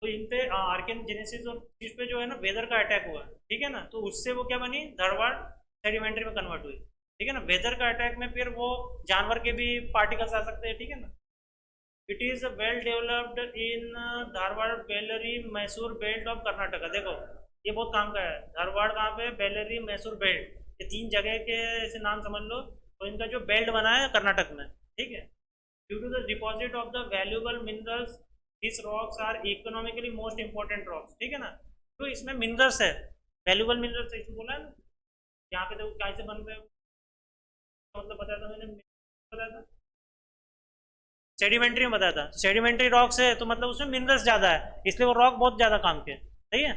तो इन पे Archaean genesis और चीज पे जो है ना वेदर का अटैक हुआ, ठीक है ना, तो उससे वो क्या बनी, धरवाड़ सेडिमेंट्री में कन्वर्ट हुई, ठीक है ना। वेदर का अटैक में फिर वो जानवर के भी पार्टिकल्स आ सकते हैं, ठीक है ना। It is well developed in Dharwad, Bellary, Mysore belt of Karnataka. देखो ये बहुत काम का है। धारवाड़ कहाँ पे, बेल्लरी, मैसूर बेल्ट, ये तीन जगह के ऐसे नाम समझ लो। तो इनका जो बेल्ट बना है कर्नाटक में, ठीक है। Due to the deposit of the valuable minerals, this rocks are economically most important rocks, ठीक है ना। तो इसमें मिनरल्स है, वैल्यूएबल मिनरल्स है, इसमें बोला है ना। यहाँ पे देखो कैसे बन रहे हो, मतलब बताया था मैंने, बताया था सेडिमेंट्री में बताया था। सेडिमेंट्री रॉक्स है तो मतलब उसमें मिनरल्स ज्यादा है, इसलिए वो रॉक बहुत ज्यादा काम के, सही है।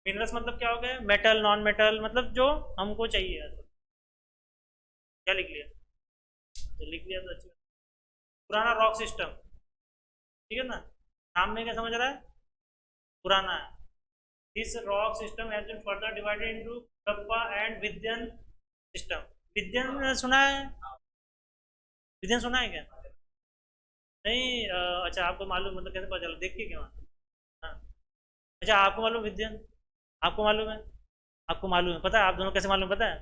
मिनरल्स मतलब क्या हो गया, मेटल, नॉन मेटल, मतलब जो हमको चाहिए। क्या लिख लिया, तो लिख लिया तो अच्छी। पुराना रॉक सिस्टम, ठीक है ना, नाम में क्या समझ रहा है, पुराना है। This rock system has been further divided into Harappa and Vindhyan system. Vindhyan सुना है, विद्यन सुना है क्या, नहीं अच्छा आपको मालूम, मतलब कैसे पता चला, देख के क्या, हाँ। अच्छा आपको मालूम विद्यन, आपको मालूम है, आपको मालूम है, पता है आप दोनों कैसे मालूम, पता है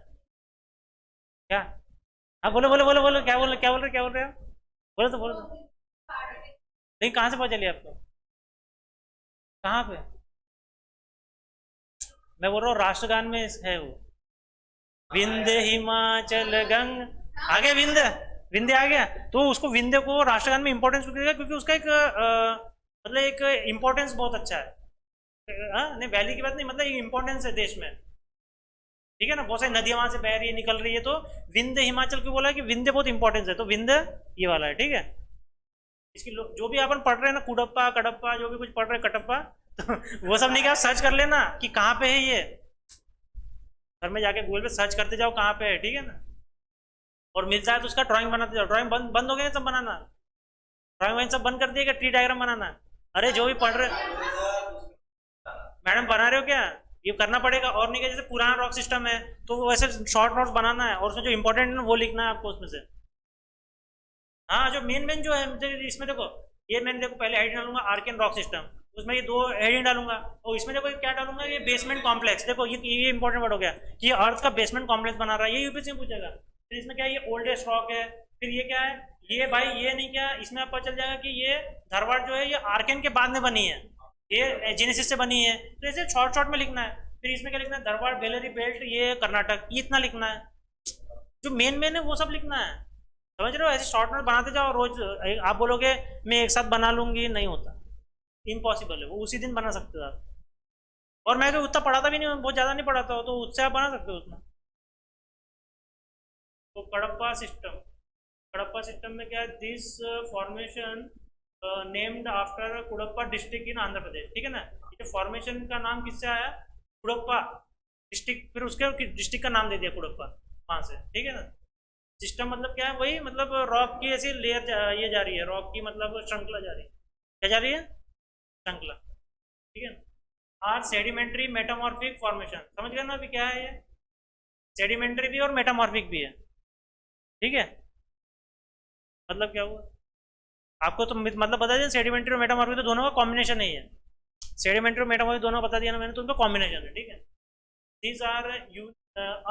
क्या। हाँ बोलो बोलो बोलो बोलो, क्या बोल रहे, क्या बोल रहे, क्या बोल रहे हो, बोलो तो, बोलो तो। नहीं कहाँ से पता चली आपको, कहाँ पे, मैं बोल रहा हूँ राष्ट्रगान में है वो, विंध्य हिमाचल गंग, आ गया विंध्य, विंध्य आ गया। तो उसको विंध्य को राष्ट्रगान में इंपॉर्टेंस देगा क्योंकि उसका एक मतलब एक इंपॉर्टेंस बहुत अच्छा है। हाँ नहीं वैली की बात नहीं, मतलब एक इंपॉर्टेंस है देश में, ठीक है ना। बहुत सारी नदियां वहां से बह रही है, निकल रही है, तो विंध्य हिमाचल क्यों बोला है कि विंध्य बहुत इंपॉर्टेंस है, तो विंध्य ये वाला है, ठीक है। इसकी जो भी अपन पढ़ रहे हैं ना, कुडप्पा कडप्पा जो भी कुछ पढ़ रहे हैं, कटप्पा, तो वो सब नहीं, क्या सर्च कर लेना कि कहाँ पे है ये, घर में जाके गूगल पे सर्च करते जाओ कहाँ पे है, ठीक है ना। और मिलता है तो उसका ड्राइंग बनाते जाओ। ड्राइंग बंद बंद हो गया सब बनाना, ड्राइंग वाइंग सब बंद कर दिया क्या, ट्री डायग्राम बनाना। अरे जो भी पढ़ रहे, मैडम बना रहे हो क्या, ये करना पड़ेगा। और नहीं क्या, जैसे पुराना रॉक सिस्टम है तो वो वैसे शॉर्ट नोट्स बनाना है और उसमें जो इंपॉर्टेंट है वो लिखना है आपको उसमें से। हाँ जो मेन मेन जो है इसमें देखो, ये मैंने देखो पहले हेडिंग डालूंगा आर्कियन रॉक सिस्टम, उसमें ये दो हेडिंग डालूंगा, और इसमें देखो क्या डालूंगा, ये बेसमेंट कॉम्प्लेक्स। देखो ये इंपॉर्टेंट वर्ड हो गया कि अर्थ का बेसमेंट कॉम्प्लेक्स बना रहा है, ये यूपीएससी में पूछेगा। फिर इसमें क्या है, ये ओल्डेस्ट रॉक है। फिर ये क्या है, ये भाई ये नहीं, क्या इसमें आपको चल जाएगा कि ये धरवाड़ जो है ये आर्कियन के बाद में बनी है, ये जेनेसिस से बनी है, तो इसे शॉर्ट शॉर्ट में लिखना है। फिर इसमें क्या लिखना है, धरवाड़ बेलरी बेल्ट ये कर्नाटक, ये इतना लिखना है। जो मेन मेन है वो सब लिखना है, समझ रहे हो। ऐसे शॉर्ट नोट बनाते जाओ रोज। आप बोलोगे मैं एक साथ बना लूंगी, नहीं होता, इम्पॉसिबल है, वो उसी दिन बना सकते हो आप। और मैं तो उतना पढ़ाता भी नहीं हूँ, बहुत ज़्यादा नहीं पढ़ाता हो, तो उससे आप बना सकते हो उतना। तो कडप्पा सिस्टम, कडप्पा सिस्टम में क्या है, this formation named after Cuddapah district in Andhra Pradesh, ठीक है ना। ये फॉर्मेशन का नाम किससे आया, कुडप्पा डिस्ट्रिक्ट, फिर उसके डिस्ट्रिक्ट का नाम दे दिया कुडप्पा वहाँ से, ठीक है ना। सिस्टम मतलब क्या है, वही मतलब रॉक की ऐसी लेयर ये जा रही है, रॉक की मतलब श्रृंखला जा रही है, क्या जा रही है, श्रृंखला, ठीक है ना। आर सेडिमेंट्री मेटामॉर्फिक फॉर्मेशन, समझ गए ना अभी क्या है ये, सेडिमेंट्री भी और मेटामॉर्फिक भी है, ठीक है। मतलब क्या हुआ आपको, तो मतलब बता दिया, सेडिमेंट्री और मेटामॉर्फिक तो दोनों का कॉम्बिनेशन ही है। सेडिमेंट्री और मेटामॉर्फिक दोनों बता दिया ना मैंने, तो उनका कॉम्बिनेशन है, ठीक है। These are you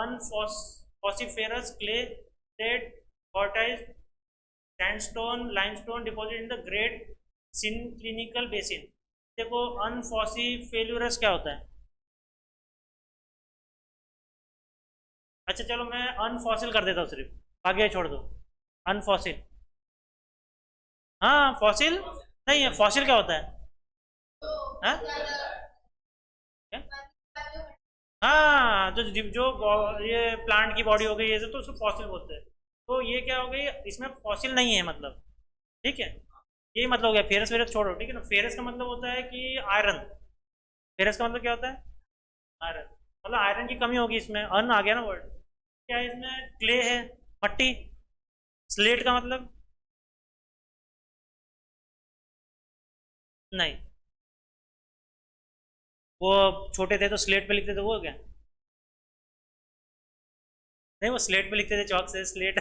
unfossiliferous clay that fortize sandstone limestone deposit in the great synclinical basin. देखो अनफॉसिफेलुरस क्या होता है, अच्छा चलो मैं अनफॉसिल कर देता हूँ सिर्फ, आगे छोड़ दो, अनफॉसिल। हाँ फॉसिल नहीं है, फॉसिल क्या होता है, हाँ क्या? हाँ ये प्लांट की बॉडी हो गई ये सब, तो उसको फॉसिल बोलते हैं। तो ये क्या हो गई, इसमें फॉसिल नहीं है मतलब, ठीक है। यही मतलब हो गया, फेरस वेरस छोड़ो, ठीक है ना। फेरस का मतलब होता है कि आयरन, फेरस का मतलब क्या होता है, आयरन, मतलब आयरन की कमी होगी इसमें, अन आ गया ना वर्ड। क्या है इसमें, क्ले है, मट्टी। स्लेट का मतलब, नहीं, वो छोटे थे तो स्लेट पे लिखते थे, वो क्या, नहीं वो स्लेट पे लिखते थे चौक से, स्लेट।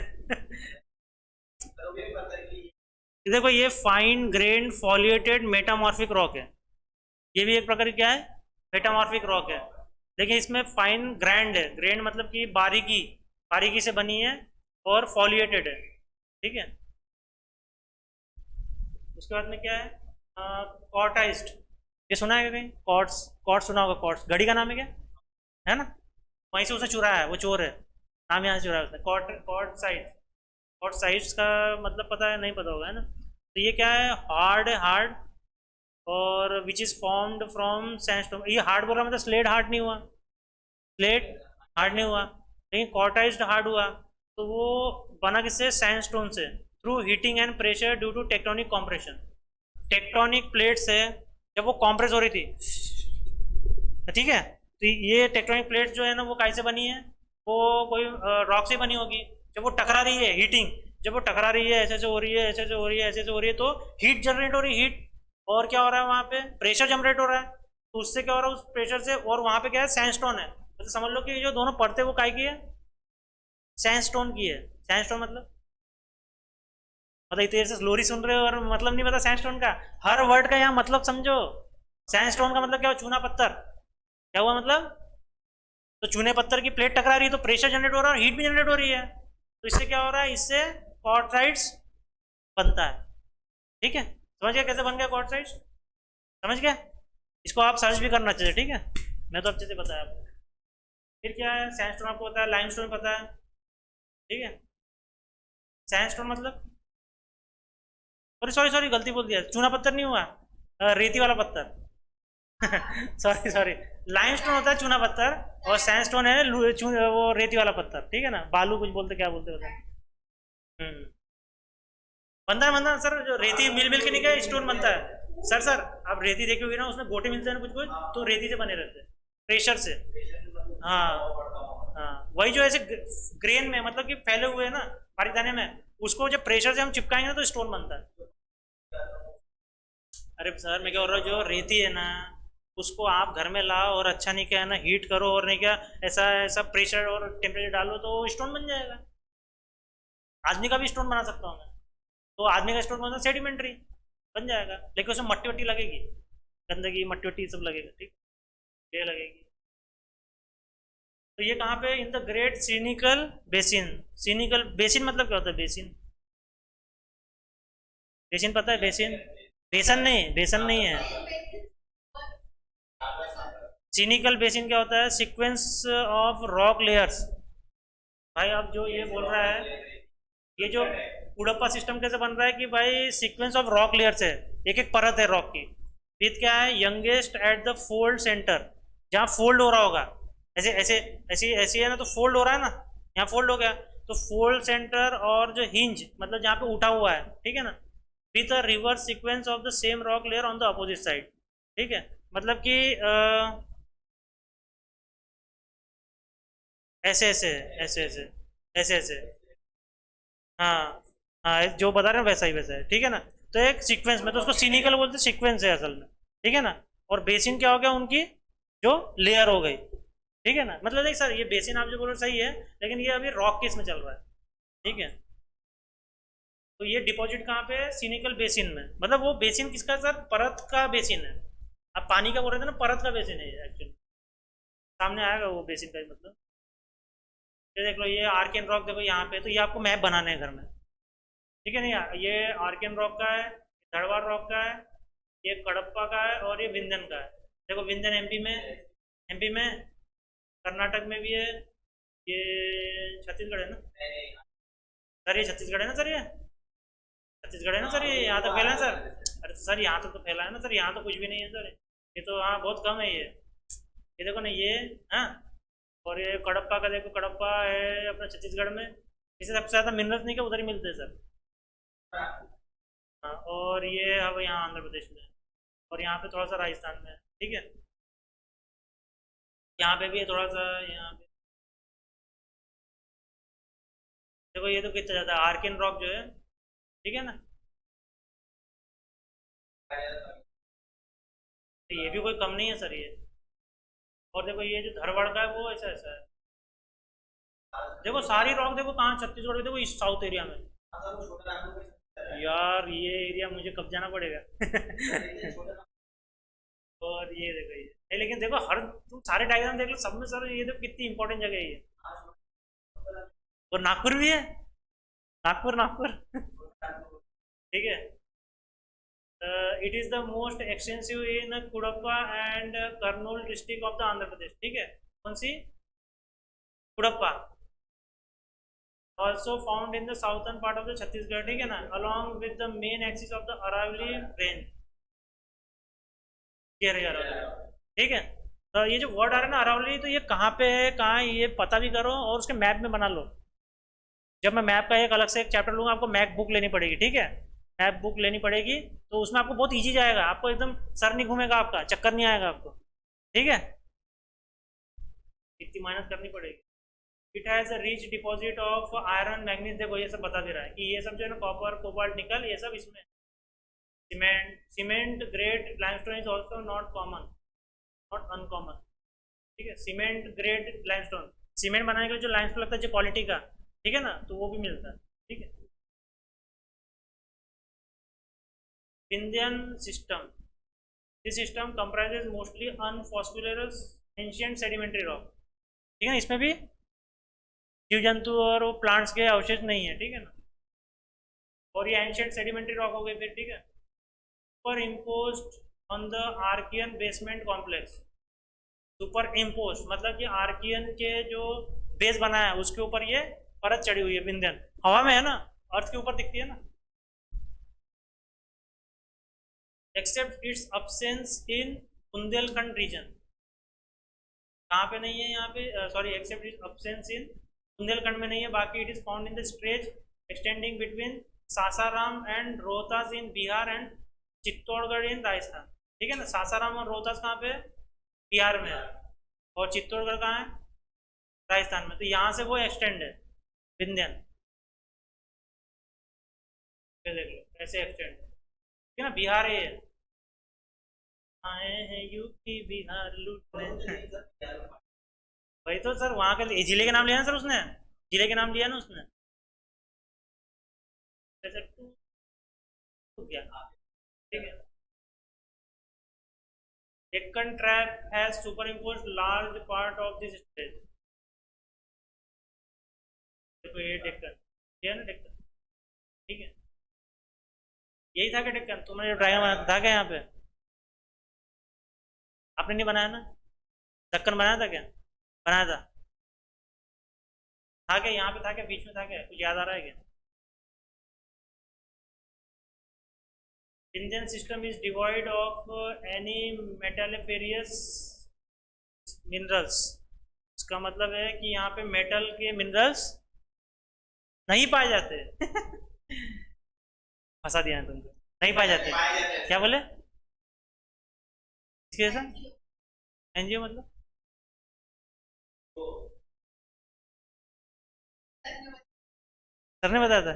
देखो ये फाइन ग्रेन फॉलिएटेड मेटामॉर्फिक रॉक है, ये भी एक प्रकार की क्या है, मेटामॉर्फिक रॉक है, लेकिन इसमें फाइन ग्रैंड है, ग्रैंड मतलब कि बारीकी, बारीकी से बनी है और फॉलिएटेड है, ठीक है। उसके बाद में क्या है, कॉर्टाइज्ड, ये सुना है कहीं, कॉर्ड्स, कॉर्ड सुना होगा, कॉर्ड्स घड़ी का नाम है क्या, है ना, वहीं से उसे चुराया है, वो चोर है, नाम यहाँ से चुराया उसने, quartz, quartzite, quartzites का मतलब पता है, नहीं पता होगा, है ना। तो ये क्या है, हार्ड है, हार्ड, और which is formed from sandstone, ये हार्ड बोल रहा मतलब स्लेट हार्ड नहीं हुआ, स्लेट हार्ड नहीं हुआ, लेकिन कॉर्टाइज्ड हार्ड हुआ, तो वो बना किससे, सैंडस्टोन से, through heating and pressure due to tectonic compression, tectonic plate से जब वो कॉम्प्रेस हो रही थी, ठीक है, तो ये टेक्टोनिक प्लेट जो है ना वो कैसे बनी है, वो कोई रॉक से बनी होगी, जब वो टकरा रही है, हीटिंग, जब वो टकरा रही है, ऐसे ऐसे हो रही है, ऐसे ऐसे हो रही है, ऐसे ऐसे हो रही है, तो हीट जनरेट हो रही है, हीट, और क्या हो रहा है वहाँ पे, प्रेशर जनरेट हो रहा है, तो उससे क्या हो रहा है, उस प्रेशर से, और वहाँ पे क्या है, सैंडस्टोन है, तो समझ लो कि ये जो दोनों परतें वो काय की है, सैंडस्टोन की है, सैंडस्टोन मतलब इतने देर से लोरी सुन रहे हो और मतलब नहीं पता सैंडस्टोन का, हर वर्ड का यहाँ मतलब समझो, सैंडस्टोन का मतलब क्या हुआ, चूना पत्थर, क्या हुआ मतलब, तो चूने पत्थर की प्लेट टकरा रही है तो प्रेशर जनरेट हो रहा है और हीट भी जनरेट हो रही है, तो इससे क्या हो रहा है, इससे क्वार्टराइट्स बनता है, ठीक है, समझ गया कैसे बन गया क्वार्टराइट्स, समझ गया, इसको आप सर्च भी करना चाहिए, ठीक है, मैं तो अच्छे से बताया आपको। फिर क्या है, सैंडस्टोन आपको पता है, लाइमस्टोन पता है, ठीक है, सैंडस्टोन मतलब, सॉरी सॉरी सॉरी गलती बोल दिया, चूना पत्थर नहीं हुआ, रेती वाला पत्थर सॉरी सॉरी, लाइमस्टोन होता है चूना पत्थर, और सैंडस्टोन है वो रेती वाला पत्थर, ठीक है ना, बालू कुछ बोलते, क्या बोलते होता है, बनता है सर, जो रेती मिल मिल के नहीं गया स्टोन बनता है, सर आप रेती देखोगे ना उसमें गोटे मिलते हैं ना कुछ कुछ, तो रेती से बने रहते हैं, प्रेशर से, हाँ, हाँ वही जो ऐसे ग्रेन में मतलब कि फैले हुए हैं ना बारीदाने में, उसको जब प्रेशर से हम चिपकाएंगे ना तो स्टोन बनता है। अरे सर मैं क्या बोल रहा हूँ, जो रेती है ना उसको आप घर में लाओ और अच्छा नहीं क्या है ना, हीट करो और नहीं क्या, ऐसा ऐसा प्रेशर और टेम्परेचर डालो तो स्टोन बन जाएगा, आदमी का भी स्टोन बना सकता हूँ मैं, तो आदमी का स्टोन बनता है सेडिमेंट्री, बन जाएगा, लेकिन उसमें मट्टी वट्टी लगेगी, गंदगी मट्टी वट्टी सब लगेगा, ठीक, ये लगेगी। तो ये कहाँ पे, in the great synclinal basin, synclinal basin मतलब क्या होता है, बेसिन, बेसिन पता है, बेसिन, बेसन नहीं, बेसन नहीं है, सीनिकल बेसिन क्या होता है, सीक्वेंस ऑफ रॉक लेयर्स, भाई अब जो ये बोल रहा है, ये जो उड़प्पा सिस्टम कैसे बन रहा है कि भाई सीक्वेंस ऑफ रॉक लेयर्स है, एक एक परत है रॉक की, विथ क्या है, youngest at the fold centre, जहाँ फोल्ड हो रहा होगा, ऐसे ऐसे ऐसी ऐसी है ना, तो फोल्ड हो रहा है ना, यहाँ फोल्ड हो गया, तो फोल्ड सेंटर और जो हिंज मतलब जहाँ पे उठा हुआ है, ठीक है ना, with a reverse sequence of the same rock layer on the opposite side, ठीक है, मतलब कि ऐसे ऐसे ऐसे ऐसे ऐसे ऐसे, हाँ, हाँ जो बता रहे हैं वैसा ही वैसा है, ठीक है ना, तो एक सीक्वेंस में, तो उसको सीनिकल बोलते हैं, सीक्वेंस है असल में, ठीक है ना, और बेसिन क्या हो गया उनकी, जो लेयर हो गई, ठीक है ना, मतलब नहीं सर ये बेसिन आप जो बोल रहे हो सही है, लेकिन ये अभी रॉक केस में चल रहा है, ठीक है, तो ये डिपॉजिट कहाँ पे है, सीनिकल बेसिन में, मतलब वो बेसिन किसका सर, परत का बेसिन है, आप पानी का बोल रहे थे ना, परत का बेसिन है ये एक्चुअली, सामने आएगा वो बेसिन का ही मतलब, ये देख लो, ये आर्कियन रॉक देखो यहाँ पे, तो ये आपको मैप बनाने हैं घर में, ठीक है नहीं, ये आर्कियन रॉक का है, धड़वाड़ रॉक का है, ये कडप्पा का है, और ये विंध्यन का है, देखो विंध्यन एमपी में, एमपी में, कर्नाटक में भी है, ये छत्तीसगढ़ है ना, सर ये छत्तीसगढ़ है ना सर, ये छत्तीसगढ़ है ना सर, ये यहाँ तक फैला है सर, अरे तो सर यहाँ तक तो फैला है ना सर, यहाँ तो कुछ भी नहीं है सर, ये तो हाँ बहुत कम है ये देखो ना ये, हाँ, और ये कडप्पा का देखो, कडप्पा है अपना छत्तीसगढ़ में, इसे सबसे ज़्यादा मिनरल्स नहीं क्या उधर ही मिलते हैं सर, हाँ, और ये अब यहाँ आंध्र प्रदेश में, और यहाँ पे थोड़ा सा राजस्थान में, ठीक है, यहाँ पे भी है थोड़ा सा, यहाँ पे देखो, ये तो कितना ज़्यादा आर्कियन रॉक जो है, ठीक है ना, तो ये भी कोई कम नहीं है सर ये, और देखो ये जो धरवाड़ का है वो ऐसा ऐसा है, देखो सारी रॉक देखो कहाँ, छत्तीसगढ़ में देखो, इस साउथ एरिया में, यार ये एरिया मुझे कब जाना पड़ेगा और ये देखो ये नहीं, लेकिन देखो हर तुम सारे डायग्राम देख लो, सब में सर ये देखो कितनी इंपॉर्टेंट जगह है ये। और नागपुर भी है, नागपुर नागपुर ठीक है। It is the most extensive in Cuddapah and Kurnool district of the Andhra Pradesh, ठीक है। कौन सी? Cuddapah. Also found in the southern part of the Chhattisgarh, ठीक है ना, along with the main axis of the Aravalli range. ठीक है। तो ये जो वर्ड आ रहा है ना अरावली, तो ये कहाँ पे है, कहाँ है, ये पता भी करो और उसके मैप में बना लो। जब मैं मैप का एक अलग से एक चैप्टर लूंगा, आपको मैप बुक लेनी पड़ेगी, ठीक है। मैप बुक लेनी पड़ेगी, तो उसमें आपको बहुत इजी जाएगा, आपको एकदम सर नहीं घूमेगा, आपका चक्कर नहीं आएगा आपको, ठीक है। इतनी मेहनत करनी पड़ेगी। It has a rich deposit of iron manganese, देखो ये सब बता दे रहा है कि ये सब जो है ना कॉपर कोबाल्ट निकल ये सब इसमें। Cement grade limestone is also not common, not uncommon, ठीक है। सीमेंट ग्रेड लाइमस्टोन, सीमेंट बनाने के लिए जो लाइमस्टोन लगता है जो क्वालिटी का, ठीक है ना, तो वो भी मिलता है, ठीक है। Vindhyan system, this system comprises mostly unfossiliferous ancient sedimentary rock, ठीक है ना। इसमें भी जीव जंतु और वो प्लांट्स के अवशेष नहीं है, ठीक है ना। और ये एंशिएंट सेडिमेंट्री रॉक हो गए फिर, ठीक है। Super imposed on the Archaean basement complex, super impose मतलब कि आर्कियन के जो बेस बना है उसके ऊपर ये परत चढ़ी हुई है विंध्यन, हवा में है ना, अर्थ के ऊपर दिखती है ना। Except its absence in Bundelkhand region, कहाँ पे नहीं है यहाँ पे, sorry, except its absence in Bundelkhand में नहीं है, बाकी it is found in the stretch extending between Sasaram and Rohtas in Bihar and Chittorgarh in Rajasthan, ठीक है ना। सासाराम और रोहतास कहाँ पे? बिहार में है, और चित्तौड़गढ़ कहाँ है? राजस्थान में। तो यहाँ से वो एक्सटेंड है विंध्यन, देख लो ऐसे एक्सटेंड, ठीक है ना। बिहार ये आए हैं यूपी बिहार लूटने वही तो सर, वहाँ के जिले के नाम लिया ना सर उसने, जिले के नाम लिया ना उसने, जैसे टू गया, ठीक है। Deccan trap has superimposed large part of this stage, देखो ये डेक्कन, ये है ना डेक्कन, ठीक है। यही था कि डेक्कन तुमने जो ड्राइंग बनाया था क्या यहाँ पे? आपने नहीं बनाया ना? दक्कन बनाया था क्या? बनाया था क्या यहाँ पे, था क्या बीच में, था क्या कुछ याद आ रहा है क्या? Indian system is devoid of any metalliferous minerals, इसका मतलब है कि यहाँ पे मेटल के मिनरल्स नहीं पाए जाते फंसा दिया है तुमको, नहीं पाए जाते, क्या बोले? कैसा एनजीओ मतलब? सर ने बताया था।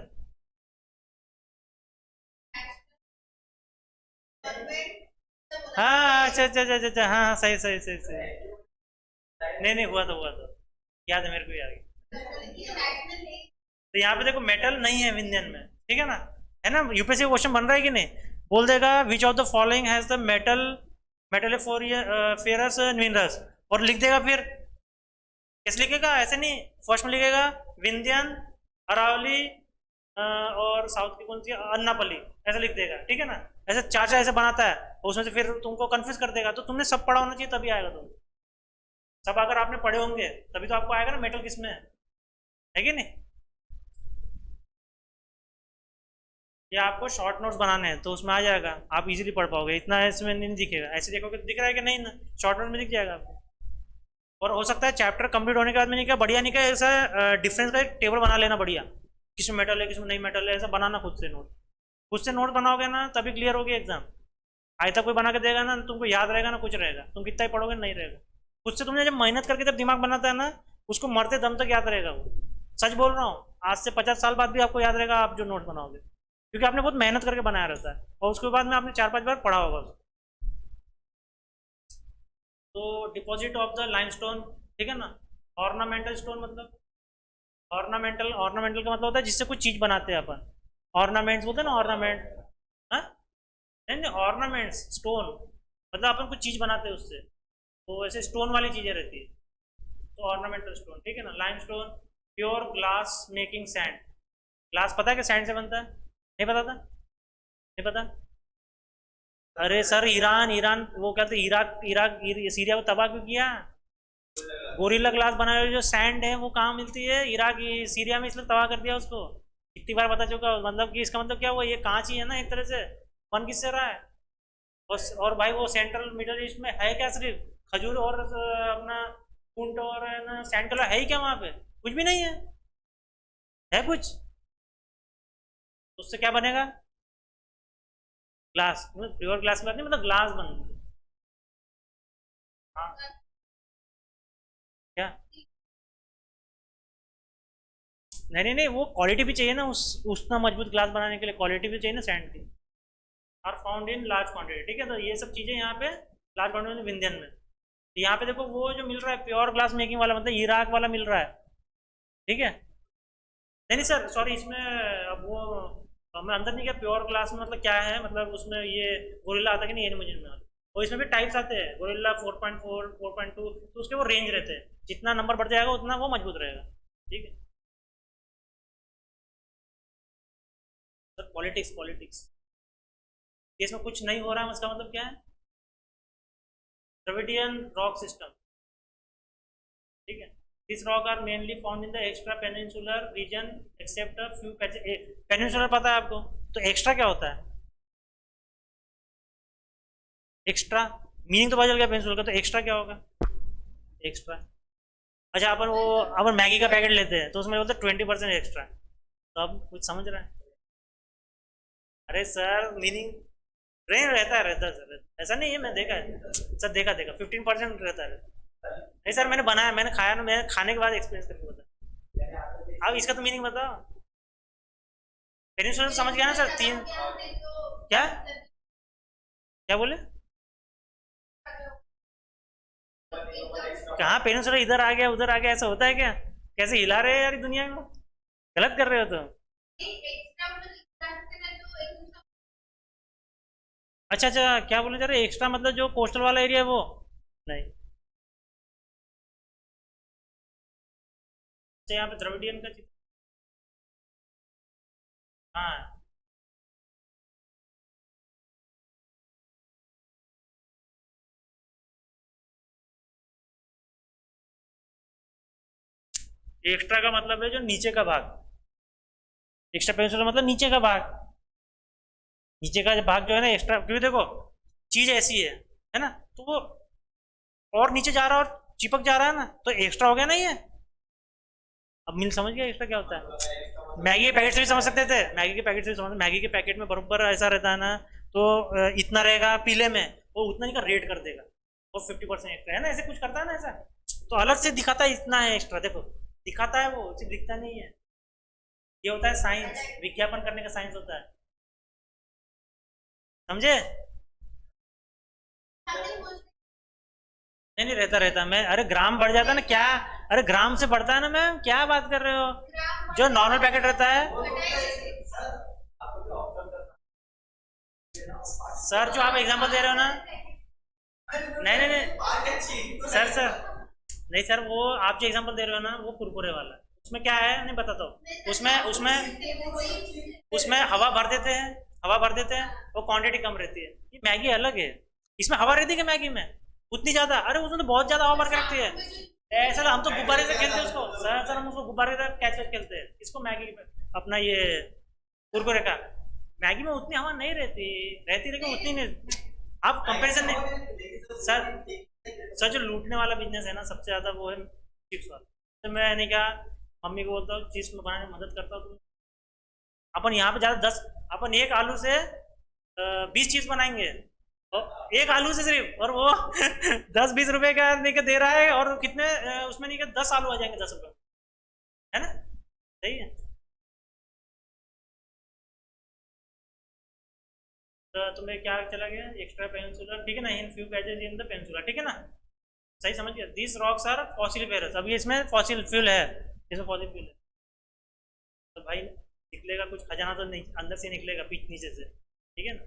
हाँ अच्छा अच्छा अच्छा अच्छा अच्छा, हाँ हाँ सही सही सही सही, नहीं नहीं हुआ तो हुआ तो, याद है मेरे को, याद है। तो यहाँ पे देखो मेटल नहीं है विंध्यन में, ठीक है ना। यूपीएससी क्वेश्चन बन रहा है कि नहीं, बोल देगा which of the following has the metalliferous minerals, और लिख देगा फिर कैसे लिखेगा, ऐसे नहीं, फर्स्ट में लिखेगा विंध्यन, अरावली और साउथ की कौन सी अन्नापल्ली, ऐसा लिख देगा, ठीक है ना। ऐसे चार चार ऐसे बनाता है, उसमें से फिर तुमको कंफ्यूज कर देगा। तो तुमने सब पढ़ा होना चाहिए तभी आएगा तुम, सब अगर आपने पढ़े होंगे तभी तो आपको आएगा ना मेटल किस में है कि नहीं। या आपको शॉर्ट नोट्स बनाने हैं तो उसमें आ जाएगा, आप इजीली पढ़ पाओगे, इतना इसमें नहीं दिखेगा, ऐसे देखोगे दिख रहा है कि नहीं ना, शॉर्ट नोट में दिख जाएगा आपको। और हो सकता है चैप्टर कंप्लीट होने के बाद में नहीं क्या बढ़िया नहीं क्या, ऐसा डिफरेंस का एक टेबल बना लेना बढ़िया, किसमें मेटल है किसमें नहीं मेटल है, ऐसा बनाना खुद से नोट, खुद से नोट बनाओगे ना तभी क्लियर होगी एग्जाम। आज तक कोई बना के देगा ना, तुमको याद रहेगा ना कुछ रहेगा, तुम कितना ही पढ़ोगे नहीं रहेगा। खुद से तुमने जब मेहनत करके जब दिमाग बनाता है ना, उसको मरते दम तक याद रहेगा वो, सच बोल रहा हूँ, आज से 50 साल बाद भी आपको याद रहेगा आप जो नोट बनाओगे, क्योंकि आपने बहुत मेहनत करके बनाया रहता है, और उसके बाद में आपने 4-5 बार पढ़ा होगा उसको। तो डिपॉजिट ऑफ द लाइमस्टोन, ठीक है ना। ऑर्नामेंटल स्टोन मतलब, ऑर्नामेंटल ऑर्नामेंटल का मतलब होता है जिससे कुछ चीज बनाते हैं अपन, ऑर्नामेंट्स बोलते हैं ना, ऑर्नामेंट, हाँ नहीं नहीं, ऑर्नामेंट्स स्टोन, मतलब अपन कुछ चीज़ बनाते हैं उससे, तो ऐसे स्टोन वाली चीज़ें रहती है, तो ऑर्नामेंटल स्टोन, ठीक है ना। Lime stone, pure glass making sand. Glass पता है कि सैंड से बनता है? नहीं पता था? नहीं पता? अरे सर, ईरान ईरान वो कहते हैं, इराक इराक सीरिया को तबाह क्यों किया? गोरिल्ला ग्लास बनाने वाली जो सैंड है वो कहाँ मिलती है? इराक सीरिया में, इसलिए तबाह कर दिया उसको। कितनी बार बता चुका, मतलब कि इसका मतलब क्या हुआ, ये कांच ही है ना एक तरह से। बन किससे रहा है? और भाई वो सेंट्रल मिडल ईस्ट में है क्या, सिर्फ खजूर और अपना ऊंट और है ना सैंड कलर, है ही क्या वहाँ पे? कुछ भी नहीं है। है कुछ? उससे क्या बनेगा? ग्लास, प्योर ग्लास नहीं, मतलब ग्लास बन। हाँ। क्या? नहीं नहीं नहीं, वो क्वालिटी भी चाहिए ना, उस उतना मजबूत ग्लास बनाने के लिए क्वालिटी भी चाहिए ना सैंड की। Are found in large quantity, ठीक है, तो ये सब चीज़ें यहाँ पे लार्ज क्वांटिटी में विंध्यन में। तो यहाँ पे देखो वो जो मिल रहा है प्योर ग्लास मेकिंग वाला, मतलब इराक वाला मिल रहा है, ठीक है। नहीं नहीं सर, सॉरी, इसमें अब वो मैं अंदर नहीं गया प्योर ग्लास में मतलब क्या है, मतलब उसमें ये गोरिल्ला आता कि नहीं, ये नहीं मुझे नहीं मालूम। और इसमें भी टाइप्स आते हैं, गोरिल्ला 4.4, 4.2, तो उसके वो रेंज रहते हैं, जितना नंबर बढ़ जाएगा उतना वो मजबूत रहेगा, ठीक है। सर पॉलिटिक्स पॉलिटिक्स, इसमें कुछ नहीं हो रहा है, उसका मतलब क्या है? द्रविडियन रॉक सिस्टम, ठीक है। This rock are mainly found in the extra peninsular region except a few patches. Peninsular पता है आपको? तो एक्स्ट्रा क्या होता है? एक्स्ट्रा मीनिंग तो पता चल गया पेनिनसुलर का, तो एक्स्ट्रा क्या होगा? एक्स्ट्रा, अच्छा, अपन वो अपन मैगी का पैकेट लेते हैं तो उसमें बोलते 20% एक्स्ट्रा, तो अब कुछ समझ रहा है? अरे सर मीनिंग ट्रेन रहता है सर, ऐसा नहीं है, मैं देखा है सर, देखा देखा 15% रहता है। नहीं सर, मैंने बनाया, मैंने खाया ना, मैंने खाने के बाद एक्सपीरियंस करके बता। अब इसका तो मीनिंग बताओ। पेनिनसुलर समझ गया ना सर, तीन। क्या? क्या बोले? कहाँ पेनिनसुलर इधर आ गया उधर आ गया, ऐसा होता है क्या? कैसे हिला रहे हैं यार दुनिया को, गलत कर रहे हो तुम। अच्छा अच्छा, क्या बोलने जा रहे एक्स्ट्रा, मतलब जो कोस्टल वाला एरिया है वो? नहीं। अच्छा, यहाँ पे द्रविडियन का चित्र। हाँ। एक्स्ट्रा का मतलब है जो नीचे का भाग। एक्स्ट्रा पेनिनसुलर मतलब नीचे का भाग। नीचे का भाग जो है ना एक्स्ट्रा, क्योंकि देखो चीज ऐसी है ना, तो वो और नीचे जा रहा है और चिपक जा रहा है ना, तो एक्स्ट्रा हो गया ना ये। अब मिल समझ गया एक्स्ट्रा क्या होता है? मैगी के पैकेट से भी समझ सकते थे, मैगी के पैकेट से भी समझ, मैगी के पैकेट में बराबर ऐसा रहता है ना, तो इतना रहेगा पीले में, वो उतना ही का रेट कर देगा, वो 50% एक्स्ट्रा है ना, ऐसे कुछ करता है ना ऐसा, तो अलग से दिखाता है इतना है एक्स्ट्रा, देखो दिखाता है, वो सिर्फ दिखता नहीं है। ये होता है साइंस, विज्ञापन करने का साइंस होता है, समझे? नहीं नहीं, रहता रहता, मैं अरे ग्राम बढ़ जाता है ना क्या? अरे ग्राम से बढ़ता है ना मैम, क्या बात कर रहे हो? जो नॉर्मल पैकेट रहता है। सर जो आप एग्जांपल दे रहे हो ना, नहीं नहीं नहीं सर सर, नहीं सर, वो आप जो एग्जांपल दे रहे हो ना वो कुरकुरे वाला, उसमें क्या है नहीं बताता हूँ, उसमें उसमें उसमें हवा भर देते हैं, हवा भर देते हैं, वो क्वांटिटी कम रहती है। ये मैगी अलग है, इसमें हवा रहती है कि मैगी में उतनी ज्यादा, अरे उसमें तो बहुत ज्यादा हवा भर के रखती है। ऐसा हम तो गुब्बारे से खेलते हैं उसको सर, सर हम उसको गुब्बारे से कैच कैच खेलते हैं इसको, मैगी अपना ये कुरकुरे का। मैगी में उतनी हवा नहीं रहती, रहती लेकिन उतनी नहीं। आप कंपैरिजन नहीं सर, सर जो लूटने वाला बिजनेस है ना सबसे ज्यादा वो है चिप्स वाला। तो मैंने कहा मम्मी को बोलता हूँ चिप्स में बनाने में मदद करता हूँ, अपन यहाँ पे ज्यादा 10, अपन एक आलू से 20 चिप्स बनाएंगे, और एक आलू से सिर्फ, और वो 10-20 रुपए का नहीं के दे रहा है, और कितने उसमें नहीं के 10 आलू आ जाएंगे 10 रुपए, है ना? सही है। तो तुम्हें क्या चला गया, एक्स्ट्रा पेनिनसुलर, ठीक है ना, in few patches in the peninsula, ठीक है ना, सही समझ गया। This rocks are fossiliferous, अभी इसमें फॉसिल फ्यूल है, इसमें फॉसिल फ्यूल है, तो भाई निकलेगा कुछ खजाना तो नहीं, अंदर से निकलेगा, पीछ नीचे से, ठीक है ना।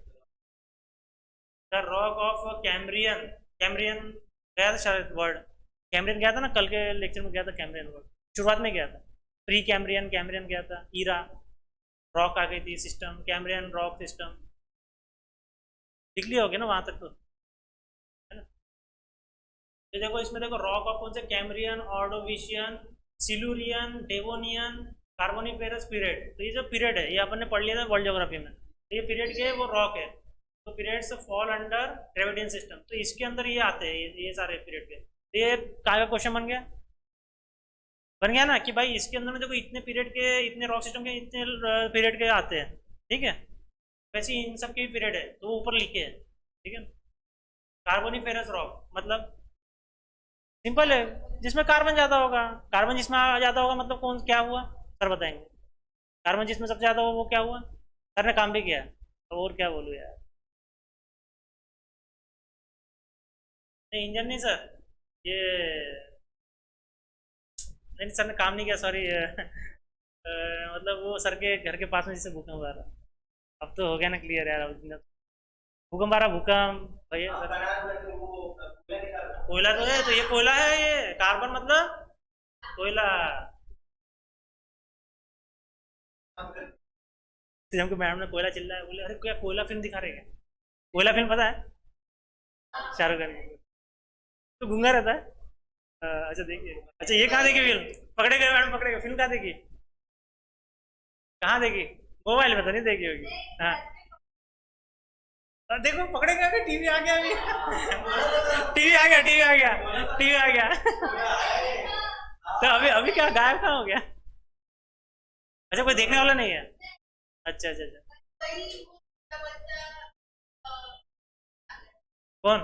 The rock of Cambrian. Cambrian गया था शायद वर्ड, कैम्ब्रियन गया था ना, कल के लेक्चर में गया था कैम्ब्रियन वर्ड, शुरुआत में गया था। प्री कैम्ब्रियन, कैम्ब्रियन गया था, ईरा रॉक आ गई थी, सिस्टम कैम्ब्रियन रॉक सिस्टम, लिख लिया होगा ना वहां तक तो, है ना। तो देखो इसमें देखो रॉक ऑफ कौन से, Cambrian, Ordovician, Silurian, Devonian, Carboniferous period. तो ये जो पीरियड है ये अपन ने पढ़ लिया था वर्ल्ड ज्योग्राफी में, तो ये पीरियड के वो रॉक है, तो periods fall under Dravidian system, तो इसके अंदर ये आते हैं, ये सारे पीरियड के। तो ये काय का क्वेश्चन बन गया ना कि भाई इसके अंदर में देखो इतने पीरियड के, इतने रॉक सिस्टम के इतने पीरियड के आते हैं, ठीक है। वैसे इन सब के भी पीरियड है तो वो ऊपर लिखे हैं, ठीक है। कार्बोनिफेरस रॉक मतलब सिंपल है, जिसमें कार्बन ज़्यादा होगा, कार्बन जिसमें ज़्यादा होगा मतलब कौन क्या हुआ, सर बताएंगे। कार्बन जिसमें सबसे ज़्यादा हुआ वो क्या हुआ, सर ने काम भी किया, तो और क्या बोलूँ यार। नहीं इंजन नहीं सर, ये नहीं सर ने काम नहीं किया, सॉरी। मतलब वो सर के घर के पास में जिससे भूकंप आ रहा, अब तो हो गया ना क्लियर यार, अब भूकंप आ रहा, भूकंप भैया सर। कोयला तो है, तो ये कोयला है, ये कार्बन मतलब कोयला। फिर हमको मैडम ने कोयला चिल्लाया, बोले अरे क्या कोयला फिल्म दिखा रहे हैं क्या, कोयला फिल्म पता है, शाहरुख खान की। तो गूंगा रहता है। अच्छा देखिए, अच्छा ये कहाँ देखी फिल्म, पकड़े गए मैडम, पकड़े गए, फिल्म कहाँ देखी, कहाँ देखी, मोबाइल में तो नहीं देखी होगी। हाँ देखो पकड़े गए, टीवी आ गया अभी। टीवी आ गया, टीवी आ गया, टीवी आ गया। तो अभी अभी क्या गायब कहाँ हो गया, अच्छा कोई देखने वाला नहीं है, अच्छा अच्छा अच्छा। कौन,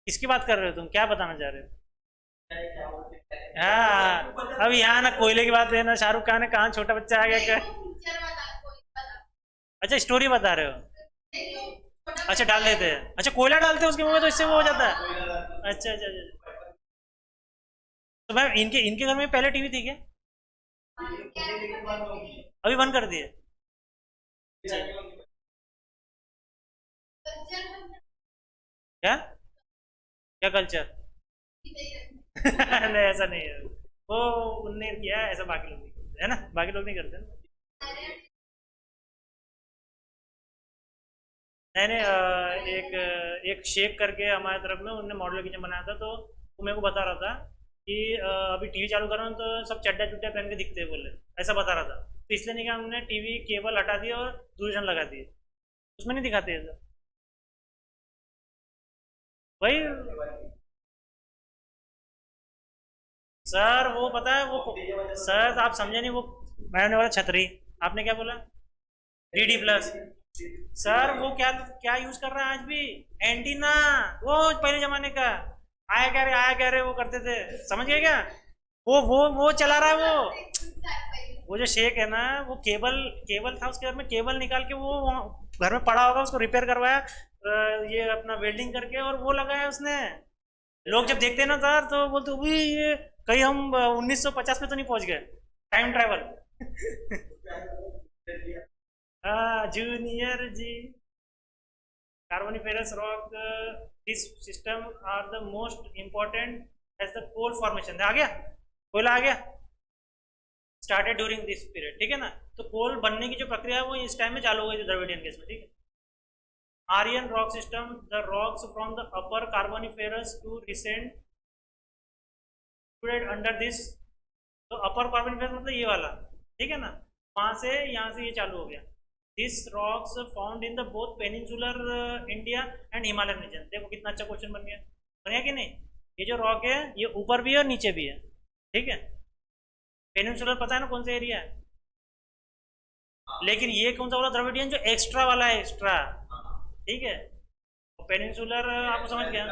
किसकी बात कर रहे हो तुम, क्या बताना चाह रहे हो। हाँ अब यहाँ ना कोयले की बात है ना शाहरुख खान है, कहाँ छोटा बच्चा आ गया क्या। अच्छा स्टोरी बता रहे हो, अच्छा डाल देते हैं, अच्छा कोयला डालते हैं उसके मुंह में तो इससे वो हो जाता है। अच्छा अच्छा अच्छा। तो मैम इनके इनके घर में पहले टीवी थी क्या, अभी बंद कर दिए। क्या, क्या कल्चर। नहीं ऐसा नहीं है, वो उनने किया है, ऐसा बाकी लोग नहीं करते है ना, बाकी लोग नहीं करते ना। मैंने एक एक शेख करके हमारे तरफ में उनने मॉडल किचन बनाया था, तो वो मेरे को बता रहा था कि अभी टीवी चालू कर रहा हूँ तो सब चड्डा चुड्डा पहन के दिखते हैं बोले, ऐसा बता रहा था। तो इसलिए नहीं कि हमने टीवी केबल हटा दिया और दूरदर्शन लगा दिए, उसमें नहीं दिखाते हैं भाई। सर वो पता है वो, सर आप समझे नहीं, वो मैंने वाला छतरी, आपने क्या बोला, DD+। सर वो क्या क्या यूज कर रहा है आज भी, एंटीना, वो पहले जमाने का, आया कह रहे वो करते थे, समझ गए क्या, वो चला रहा है वो जो शेख है ना, वो केबल केबल था उसके घर में, केबल निकाल के वो घर में पड़ा होगा, उसको रिपेयर करवाया, ये अपना वेल्डिंग करके और वो लगाया उसने। लोग जब देखते हैं ना सर तो बोलते उई ये कहीं हम 1950 में तो नहीं पहुंच गए, टाइम ट्रैवल। हाँ junior ji. Carboniferous rock, this system are the most important as the coal formation। आ गया, कोयला आ गया, स्टार्टेड ड्यूरिंग दिस पीरियड, ठीक है ना। तो कोल बनने की जो प्रक्रिया है वो इस टाइम में चालू हो गई थी द्रविडियन केस में, ठीक है। Aryan rock system, the rocks from the upper Carboniferous to recent under this. तो अपर कार्बोनिफेरस मतलब ये वाला, ठीक है ना, वहां से यहाँ से ये चालू हो गया। This rocks found in the both peninsular India and Himalayan region. देखो कितना अच्छा क्वेश्चन बन गया कि नहीं। ये जो रॉक है ये ऊपर भी है और नीचे भी है, ठीक है। पेनिनसुलर पता है ना कौन सा एरिया है, लेकिन ये कौन सा वाला द्रविडियन जो एक्स्ट्रा वाला है, एक्स्ट्रा, ठीक है। पेनिनसुलर आपको समझ गया,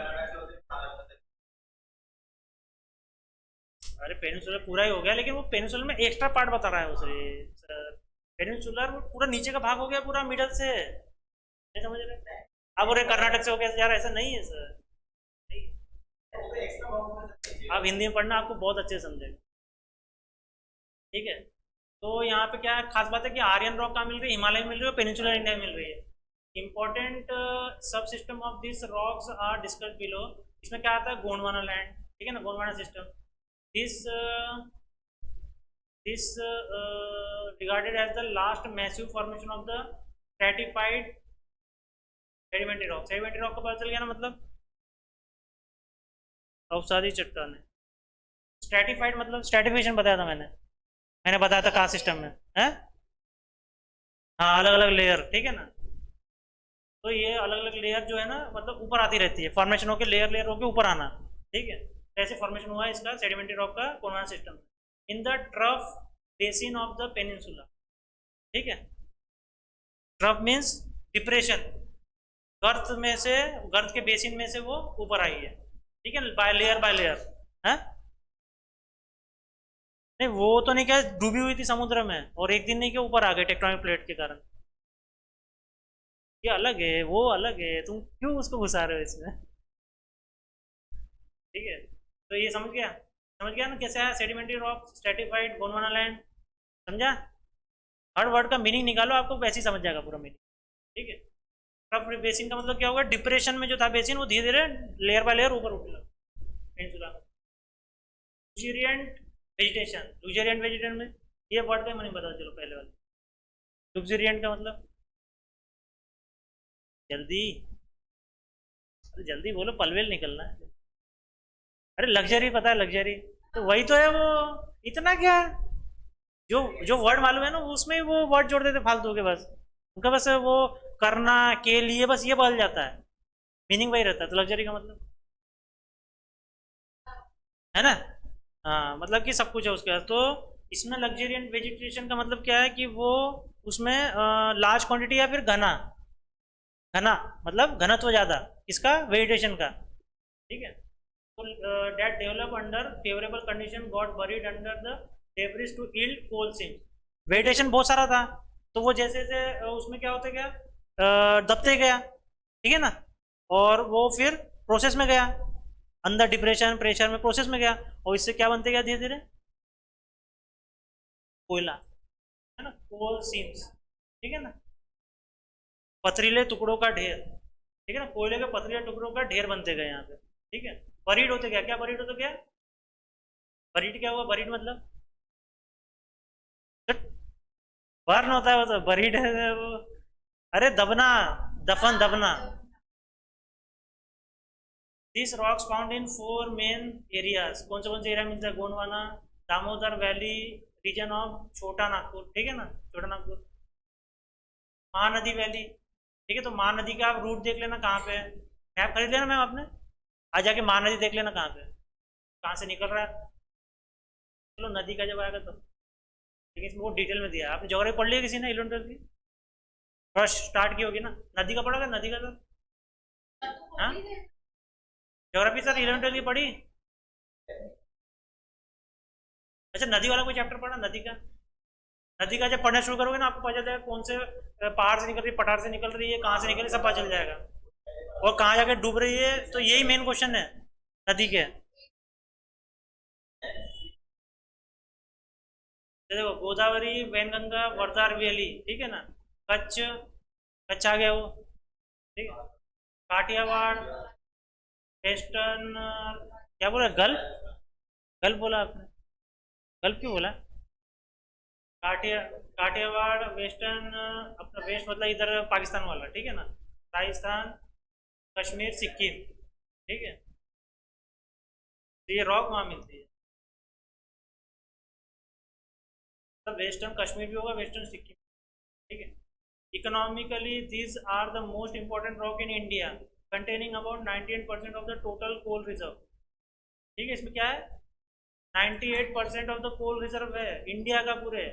अरे पेनिनसुलर पूरा ही हो गया, लेकिन वो पेनिनसुलर में एक्स्ट्रा पार्ट बता रहा है उसे। पेनिनसुलर पूरा नीचे का भाग हो गया पूरा मिडल से, नहीं समझ रहे। अब और कर्नाटक से हो गया यार, ऐसा नहीं है सर, नहीं। आप हिंदी में पढ़ना, आपको बहुत अच्छे से समझेगा, ठीक है। तो यहाँ पे क्या है खास बात है कि आर्यन रॉक कहाँ मिल रही है, हिमालय मिल रही है और पेनिनसुलर इंडिया मिल रही है। Important subsystem of this rocks are discuss below. इसमें क्या आता है, गोंडवाना लैंड, ठीक है ना, Gondwana system. This regarded as the last massive formation of the stratified sedimentary rock। sedimentary rock का पता चल गया ना, मतलब अवसादी चट्टान है। स्ट्रेटिफाइड मतलब स्ट्रेटिफिकेशन बताया था मैंने बताया था कहाँ सिस्टम में है। हाँ, अलग अलग लेयर, ठीक है ना। तो ये अलग अलग लेयर जो है ना, मतलब ऊपर आती रहती है, फॉर्मेशन होकर लेयर लेयर होकर ऊपर आना, ठीक है। तो ऐसे फॉर्मेशन हुआ है इसका सेडिमेंट्री रॉक का Gondwana system in the trough basin of the peninsula, ठीक है। ट्रफ मीन्स डिप्रेशन, गर्त में से, गर्त के बेसिन में से वो ऊपर आई है, ठीक है, बाय लेयर है। नहीं, वो तो नहीं, क्या डूबी हुई थी समुद्र में और एक दिन नहीं, क्या ऊपर आ गए टेक्टोनिक प्लेट के कारण। ये अलग है, वो अलग है, तुम क्यों उसको घुसा रहे हो इसमें। ठीक है, तो ये समझ गया ना कैसे है sedimentary rock, stratified, Gondwana land, समझा। हर वर्ड का मीनिंग निकालो, आपको वैसे ही समझ जाएगा पूरा मीनिंग, ठीक है। ट्रफ बेसिन का मतलब क्या होगा, डिप्रेशन में जो था बेसिन वो धीरे धीरे लेयर बाय लेयर ऊपर उठने लगा पेनिनसुला। लुक्सुरियंट वेजिटेशन, लुक्सुरियंट वेजिटेशन में ये वर्ड का मैंने बता, चलो पहले वाले। लुक्सुरियंट का मतलब, जल्दी, अरे जल्दी बोलो, पलवेल निकलना है। अरे लग्जरी पता है, लग्जरी तो वही तो है वो, इतना क्या, जो जो वर्ड मालूम है ना उसमें ही वो वर्ड जोड़ देते फालतू के, बस उनका बस वो करना के लिए बस ये बदल जाता है, मीनिंग वही रहता है। तो लग्जरी का मतलब है ना, हाँ, मतलब कि सब कुछ है उसके पास। तो इसमें लग्जरियंट वेजिटेशन का मतलब क्या है कि वो उसमें लार्ज क्वांटिटी या फिर घना, घना मतलब घनत्व ज्यादा, किसका, वेजिटेशन का, ठीक है। तो that develop under favorable condition got buried under the debris to yield coal seams। Vegetation बहुत सारा था, तो वो जैसे जैसे उसमें क्या होता गया, दबते गया, ठीक है ना, और वो फिर प्रोसेस में गया, अंदर डिप्रेशन प्रेशर में प्रोसेस में गया, और इससे क्या बनते गया धीरे धीरे, कोयला, है ना, कोल सीम्स, ठीक है ना, पथरीले टुकड़ों का ढेर, ठीक है ना, कोयले के पथरीले टुकड़ों का ढेर बनते गए यहाँ पे, ठीक है। बरीड होते गया, क्या बरीड होते गया, बरीड क्या हुआ, बरीड मतलब बर्न होता है वो, तो बरीड है वो, अरे दबना, दफन दबना। This rocks found in 4 main areas, कौन से एरिया मिलता है, Gondwana, Damodar valley, region of Chhota Nagpur, ठीक है ना, छोटा नागपुर, महानदी वैली, ठीक है। तो महानदी का आप रूट देख लेना कहाँ पे है, मैप खरीद लेना मैम आपने, आज जाके महानदी देख लेना कहाँ पे, कहाँ से निकल रहा है। चलो नदी का जब आएगा तो, लेकिन इसमें वो डिटेल में दिया है, आपने ज्योग्राफी पढ़ लिया किसी ने 11वीं 12वीं की, फर्स्ट स्टार्ट की होगी ना, नदी का पढ़ोगे, नदी का तो, हाँ, ज्योग्राफी सर 11वीं 12वीं की पढ़ी। अच्छा, नदी वाला कोई चैप्टर पढ़ा नदी का, नदी का जब पढ़ना शुरू करोगे ना, आपको पता चल जाएगा कौन से पहाड़ से निकल रही है, पठार से निकल रही है, कहाँ से निकल रही है, सब पता चल जाएगा, और कहाँ जाके डूब रही है। तो यही मेन क्वेश्चन है नदी के। तो देखो, गोदावरी, वैनगंगा, वर्धा, वैली, ठीक है ना, कच्छ, कच्छ आ गया वो, ठीक है, काठियावाड़, वेस्टर्न, क्या बोला, गल्फ, गल्फ बोला आपने, गल्फ क्यों बोला, काठिया काठियावाड़, वेस्टर्न, अपना वेस्ट मतलब इधर पाकिस्तान वाला, ठीक है ना, राजस्थान, कश्मीर, सिक्किम, ठीक है। तो ये रॉक वहाँ मिलती है, मतलब वेस्टर्न कश्मीर भी होगा, वेस्टर्न सिक्किम, ठीक है। Economically these are the most important rock in India, containing about 98% of the total coal reserve, ठीक है। इसमें क्या है, 98% ऑफ द कोल रिजर्व है इंडिया का पूरे,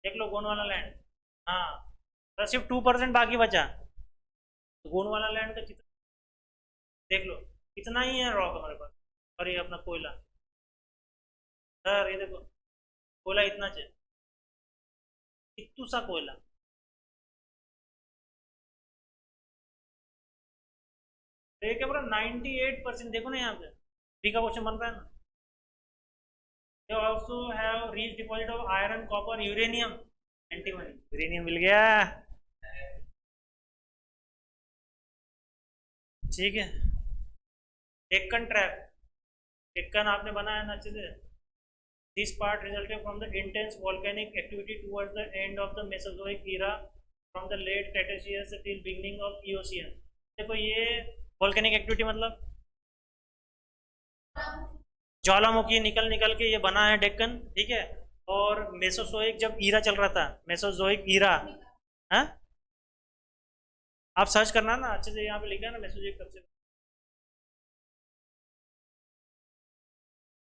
देख लो गोंडवाना लैंड, हाँ, तो सिर्फ 2% बाकी बचा, तो गोंडवाना लैंड का कितना, देख लो कितना ही है रॉक हमारे पास। और ये अपना कोयला, सर ये देखो, कोयला इतना चाहिए, इतू सा कोयला, तो ये क्या बोला, 98%, देखो ना यहाँ पे, बी का क्वेश्चन बन रहा है ना। They also have rich deposit of iron, copper, uranium, antimony, uranium मिल गया। ठीक है। डेक्कन ट्रैप, डेक्कन आपने बनाया ना अच्छे से। This part resulted from the intense volcanic activity towards the end of the Mesozoic era from the late Cretaceous till beginning of Eocene. देखो ये वॉल्केनिक एक्टिविटी मतलब ज्वालामुखी निकल निकल के ये बना है डेक्कन, ठीक है। और मेसोजोइक जब ईरा चल रहा था, मेसोजोइक ईरा, हाँ आप सर्च करना ना अच्छे से, यहाँ पे लिखा है ना मेसोजोइक कब से।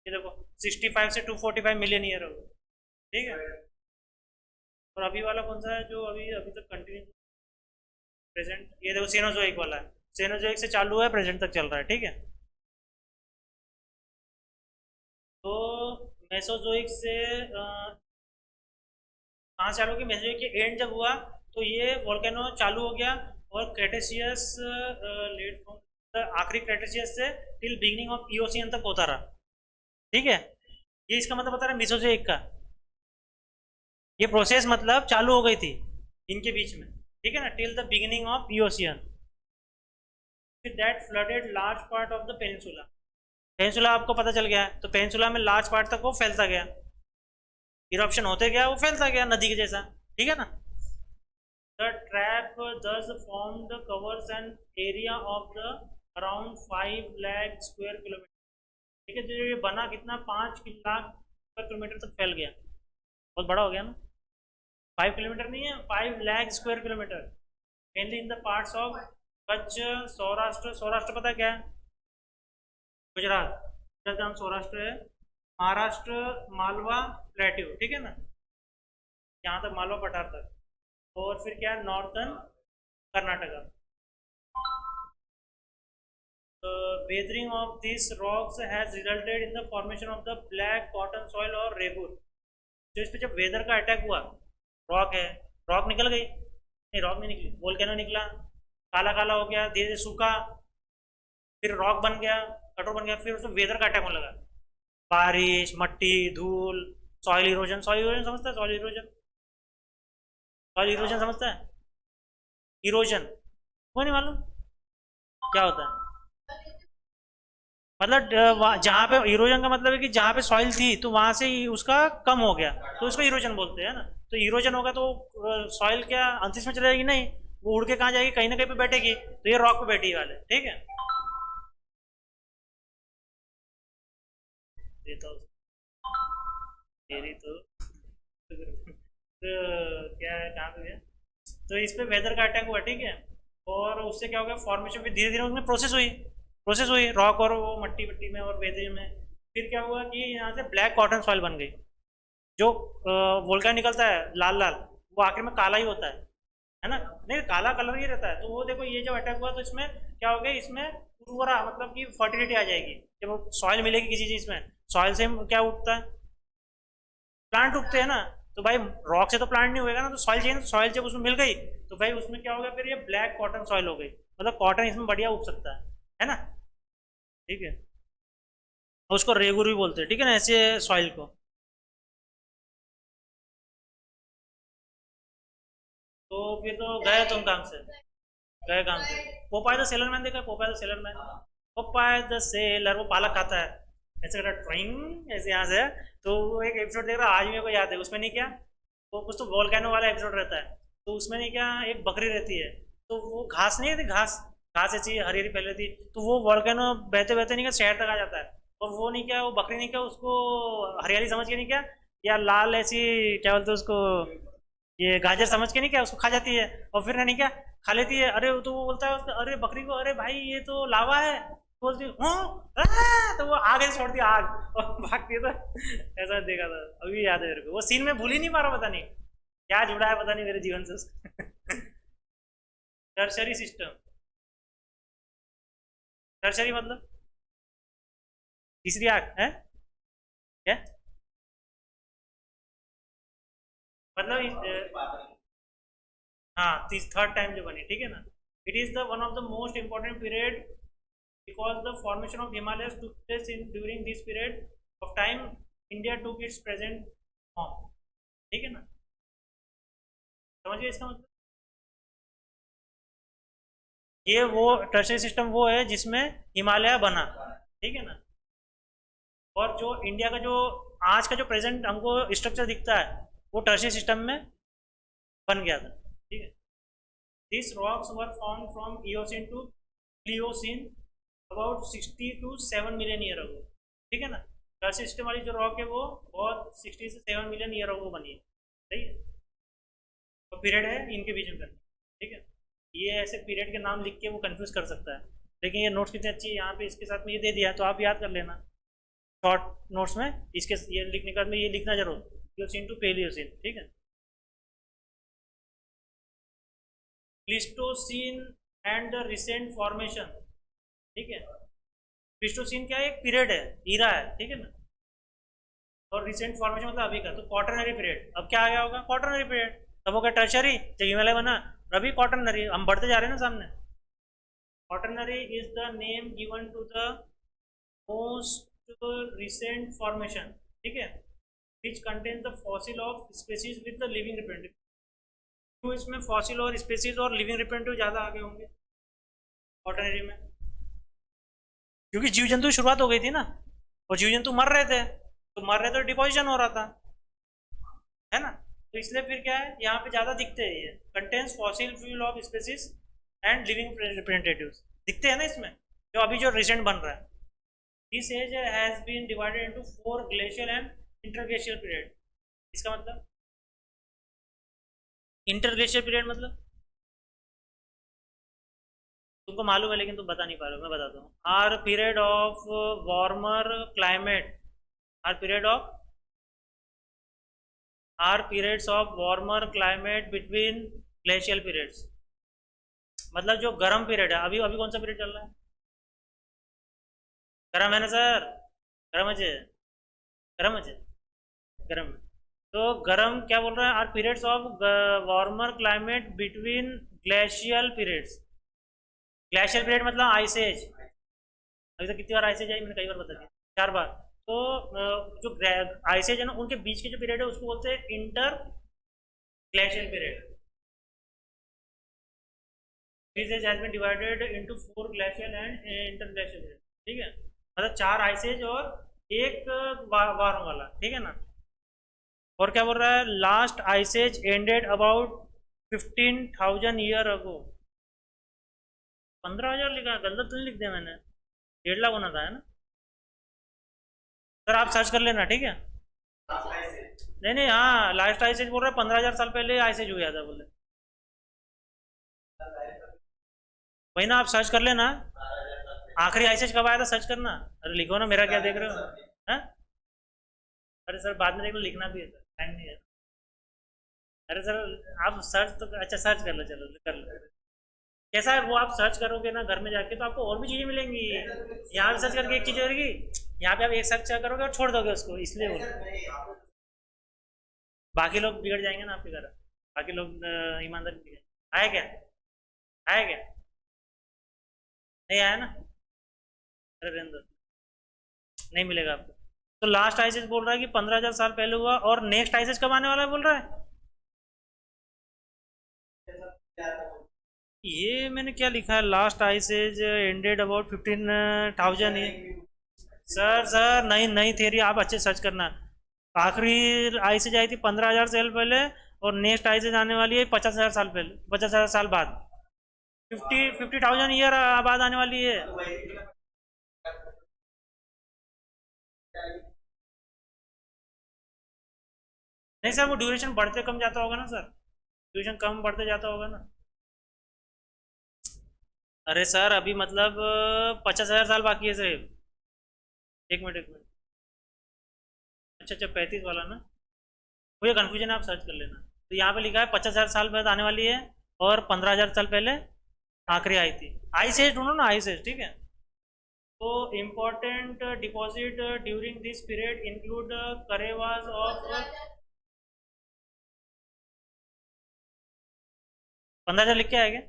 ये देखो 65 से 245 मिलियन ईयर हो गए, ठीक है। और अभी वाला कौन सा है जो अभी अभी तक कंटिन्यू प्रेजेंट, ये देखो सेनोजोइक वाला है, सेनोजोइक से चालू है प्रेजेंट तक चल रहा है, ठीक है। तो मेसोजोइक से कहाँ चालू की, मेसोजोइक के एंड जब हुआ तो ये वोल्केनो चालू हो गया, और क्रेटेशियस लेट आखिरी क्रेटेशियस से टिल बिगिनिंग ऑफ इओसियन तक होता रहा, ठीक है। ये इसका मतलब बता रहा है मेसोजोइक का ये प्रोसेस मतलब चालू हो गई थी इनके बीच में, ठीक है ना, till the beginning of Eocene. That flooded large part of the peninsula, peninsula आपको पता चल गया है, तो पेनिनसुला में लार्ज पार्ट तक वो फैलता गया, इरप्शन होते गया, वो फैलता गया नदी के जैसा, ठीक है ना। द ट्रैप दस formed covers an area of the around 5 lakh square kilometre, ठीक है। जो ये बना कितना, 5 लाख स्क्वायर किलोमीटर तक फैल गया, बहुत बड़ा हो गया ना। 5 किलोमीटर नहीं है, 5 lakh square kilometre, mainly in the parts of Kutch, Saurashtra, Saurashtra पता क्या है, गुजरात, गुजरात का नाम सौराष्ट्र है। महाराष्ट्र, मालवा, प्लेट्यू, ठीक है ना, यहाँ तक मालवा पठार तक। और फिर क्या है, northern Karnataka. Weathering of this rocks has resulted in the formation of the black cotton soil और रेगुर। जो इस पे जब वेदर का अटैक हुआ, रॉक है, रॉक निकल गई, नहीं रॉक नहीं निकली, वोल्केनो निकला, काला काला हो गया, धीरे धीरे सूखा, फिर रॉक बन गया, कठोर बन गया, फिर उसमें वेदर का अटैक होने लगा, बारिश, मट्टी, धूल, सॉइल इरोजन, सॉइल इरोजन समझता है, सॉइल इरोजन, सॉइल इरोजन समझता है, इरोजन वो नहीं मालूम क्या होता है, मतलब जहाँ पे इरोजन का मतलब है कि जहाँ पे सॉइल थी तो वहां से ही उसका कम हो गया, तो उसको इरोजन बोलते हैं ना। तो इरोजन होगा तो सॉइल क्या अंतरिक्ष में चले जाएगी, नहीं, वो उड़ के कहाँ जाएगी, कहीं ना कहीं पे बैठेगी, तो ये रॉक पे बैठी वाले, ठीक है। ये तो तेरी तो क्या है, कहाँ पे है, तो इस पे वेदर का अटैक हुआ, ठीक है। और उससे क्या हो गया, फॉर्मेशन फिर धीरे धीरे उसमें प्रोसेस हुई रॉक और वो मट्टी वट्टी में और वेदर में। फिर क्या हुआ कि यहाँ से ब्लैक कॉटन सॉइल बन गई। जो वोल्केनो निकलता है लाल लाल, वो आखिर में काला ही होता है ना, नहीं काला कलर ही रहता है। तो वो देखो ये जब अटैक हुआ तो इसमें क्या हो गया, इसमें उर्वरा मतलब कि फर्टिलिटी आ जाएगी, जब सॉइल मिलेगी किसी चीज़ में, सॉइल से क्या उगता है, प्लांट उगते हैं ना। तो भाई रॉक से तो प्लांट नहीं होएगा ना, तो सॉइल चाहिए, तो सॉइल जब उसमें मिल गई तो भाई उसमें क्या हो गया, फिर ये ब्लैक कॉटन सॉइल हो गई, मतलब कॉटन इसमें बढ़िया उग सकता है ना, ठीक है। और उसको रेगुर भी बोलते हैं, ठीक है ना, ऐसे सॉइल को। तो फिर तो गए तुम काम से, गए काम से। पोपाय द सेलर मैन देखा है, Popeye the sailor man, Popeye the seller, वो पालक खाता है ऐसे करता ट्विंग ऐसे यहाँ से। तो वो एक एपिसोड देख रहा आज मेरे को याद है, उसमें नहीं क्या, वो कुछ तो वोल्केनो वाला एपिसोड रहता है, तो उसमें नहीं क्या, एक बकरी रहती है, तो वो घास नहीं रहती, घास घास ऐसी हरी हरी फैल रहती, तो वो वोल्केनो बहते बहते नहीं क्या शहर तक आ जाता है, और वो नहीं क्या, वो बकरी नहीं क्या उसको हरियाली समझ के नहीं क्या, या लाल ऐसी क्या बोलते हैं उसको, ये गाजर समझ के नहीं क्या उसको खा जाती है, और फिर नहीं क्या खा लेती है। अरे तो वो बोलता है अरे बकरी को, अरे भाई ये तो लावा है, तो बोलती तो वो आग ऐसे छोड़ती है, आग और भागती है। तो ऐसा देखा था, अभी याद है मेरे को, वो सीन में भूल ही नहीं पा रहा, पता नहीं क्या जुड़ा है, पता नहीं मेरे जीवन से उसका। टर्शरी सिस्टम, टर्शरी मतलब तीसरी आग है क्या, मतलब हाँ थर्ड टाइम जो बनी, ठीक है ना। It is the one of the most important period because the formation of Himalayas took place in during this period of time. India took its present form, ठीक है ना, समझ गए इसका मतलब। ये वो टर्शियरी सिस्टम वो है जिसमें हिमालय बना, ठीक है ना। और जो इंडिया का जो आज का जो प्रेजेंट हमको स्ट्रक्चर दिखता है वो टर्शियरी सिस्टम में बन गया था, ठीक है। This rocks were form from Eocene to Pliocene about 60 to 7 million year ago, ठीक है ना। टर्शियरी सिस्टम वाली जो रॉक है वो बहुत 60 से 7 मिलियन ईयर अगो बनी है, सही है। तो पीरियड है इनके बीच में करनी, ठीक है। ये ऐसे पीरियड के नाम लिख के वो कंफ्यूज कर सकता है, लेकिन ये नोट्स कितनी अच्छी है, यहाँ पे इसके साथ में ये दे दिया है तो आप याद कर लेना शॉर्ट नोट्स में। इसके ये लिखने के बाद में ये लिखना जरूर, प्लियोसिन टू पेलियोसिन, ठीक है। Pleistocene and the recent formation, ठीक है। प्लिस्टोसिन क्या है, एक पीरियड है, ईरा है, ठीक है ना। और रिसेंट फॉर्मेशन मतलब अभी का, तो क्वार्टरनरी पीरियड। अब क्या आ गया होगा, क्वार्टरनरी पीरियड। तब हो गया टर्शरी, जब हिमालय बना, अभी क्वार्टरनरी, हम बढ़ते जा रहे हैं ना सामने। Quaternary is the name given to the most recent formation, ठीक है, which contain the fossil of species with the living representative. क्यों इसमें फॉसिल और स्पेसीज और लिविंग रिप्रेजेंटेटिव ज्यादा आगे होंगे क्वार्टरनरी में, क्योंकि जीव जंतु की शुरुआत हो गई थी ना, और जीव जंतु मर रहे थे, तो मर रहे तो डिपोजिशन हो रहा था, है ना। तो इसलिए फिर क्या है, यहाँ पे ज्यादा दिखते हैं, ये contains fossil fuel of species and living representatives दिखते हैं ना इसमें, जो अभी जो रिसेंट बन रहा है। This age has been divided into 4 glacial and interglacial period. इसका मतलब इंटरग्लेशियल पीरियड मतलब तुमको मालूम है लेकिन तुम बता नहीं पा रहे हो, मैं बताता हूँ। Are period of warmer climate, are period of are periods of warmer climate between glacial periods. मतलब जो गर्म पीरियड है, अभी अभी कौन सा पीरियड चल रहा है, गर्म है ना सर, गर्म है, गर्म है, गर्म है। तो गर्म क्या बोल रहा है, are periods of warmer climate between glacial periods. Glacial period मतलब आइस एज। अभी तक कितनी बार आइस एज आई, मैंने कई बार बता दिया, 4 बार। तो जो आइस एज है ना, उनके बीच के जो पीरियड है उसको बोलते हैं interglacial period. This age has been divided into 4 glacial and interglacial period, ठीक है। मतलब 4 आइस एज और एक वार्म वाला, ठीक है ना। और क्या बोल रहा है, last ice age ended about 15,000 year ago. 15,000 लिखा, गलत तो नहीं लिख दिया मैंने, 1.5 लाख होना था, है ना सर। आप सर्च कर लेना, ठीक है। नहीं नहीं, हाँ लास्ट आइस एज बोल रहा है 15,000 साल पहले आइस एज हुआ था बोले। वही ना, आप सर्च कर लेना, आखिरी आइस एज कब आया था सर्च करना। अरे लिखो ना, मेरा क्या देख रहे हो, हैं। अरे सर बाद में देख लो, लिखना भी है सर, टाइम नहीं है। अरे सर आप सर्च तो अच्छा सर्च कर लो, चलो कर लो। कैसा है वो, आप सर्च करोगे ना घर में जाके तो आपको और भी चीज़ें मिलेंगी। यहाँ पे सर्च करके एक चीज़ होगी, यहाँ पे आप एक सर्च करोगे और छोड़ दोगे उसको, इसलिए बोलो। बाकी लोग बिगड़ जाएंगे ना आपके घर, बाकी लोग ईमानदार बिगड़ आया क्या, आया क्या, नहीं आया ना, अरे रहने दो, नहीं मिलेगा आपको। तो लास्ट आइसिस बोल रहा है कि 15,000 साल पहले हुआ, और नेक्स्ट आइसिस कब आने वाला है बोल रहा है। ये मैंने क्या लिखा है, last ISIS ended about 15,000 he. Sir नई नई थियरी आप अच्छे सर्च करना। आखिरी आइसिस आई थी 15,000 साल पहले, और नेक्स्ट आइसिस आने वाली है 50,000 साल पहले, 50,000 साल बाद, 50,000 ईयर बाद आने वाली है। नहीं सर, वो ड्यूरेशन बढ़ते कम जाता होगा ना सर, ड्यूरेशन कम बढ़ते जाता होगा ना। अरे सर अभी मतलब 50,000 साल बाकी है सिर्फ। एक मिनट एक मिनट, अच्छा अच्छा 35 वाला ना, मुझे कन्फ्यूजन है, आप सर्च कर लेना। तो यहाँ पे लिखा है 50,000 साल बाद आने वाली है, और 15,000 साल पहले आखिरी आई थी। आइस एज ढूंढो ना, आइस एज, ठीक है। तो important deposit during this period include Karewas of 15,000 लिख के आएगा,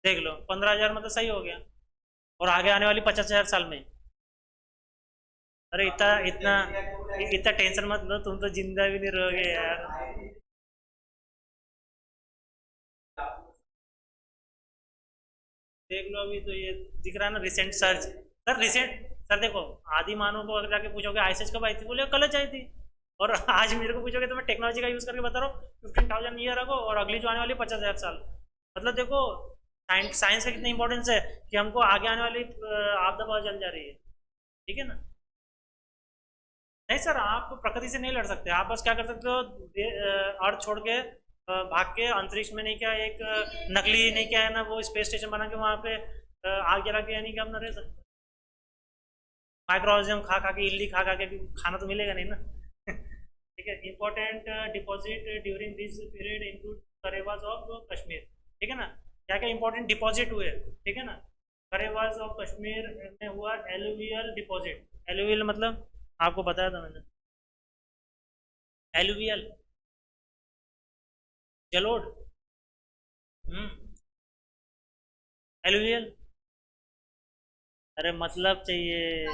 देख लो 15,000 मतलब सही हो गया, और आगे आने वाली 50,000 साल में। अरे इतना इतना इतना टेंशन मत लो, तुम तो जिंदा भी नहीं रहोगे यार। देख लो अभी तो ये दिख रहा है ना, recent search. Sir recent, sir देखो, आदि मानव को अगर जाके पूछोगे आईएसएस कब आई थी, बोले कल आई थी। और आज मेरे को पूछोगे तो मैं टेक्नोलॉजी का यूज करके बता रहा हूँ 15,000 ईयर अगो, और अगली जो आने वाली 50,000 साल। मतलब देखो साइंस का कितना इंपॉर्टेंस है कि हमको आगे आने वाली आपदा पता चल जा रही है। ठीक है ना। नहीं सर, आप प्रकृति से नहीं लड़ सकते, आप बस क्या कर सकते हो, अर्थ छोड़ के भाग के अंतरिक्ष में, नहीं क्या एक नकली, नहीं क्या है ना, वो स्पेस स्टेशन बना के वहां पे आग जला के, यानी कि हम ना रह सकते। माइक्रो खा खा के, इल्ली खा खा के भी खाना तो मिलेगा नहीं ना। ठीक है। Important deposit during this period include Karewas of Kashmir. ठीक है ना। क्या क्या इंपॉर्टेंट डिपॉजिट हुए, ठीक है ना। करेवास ऑफ कश्मीर में हुआ एलुवियल डिपॉजिट। एलुवियल मतलब आपको बताया था मैंने, एलुवियल, जलोढ़। हम्म। एलुवियल, अरे मतलब चाहिए।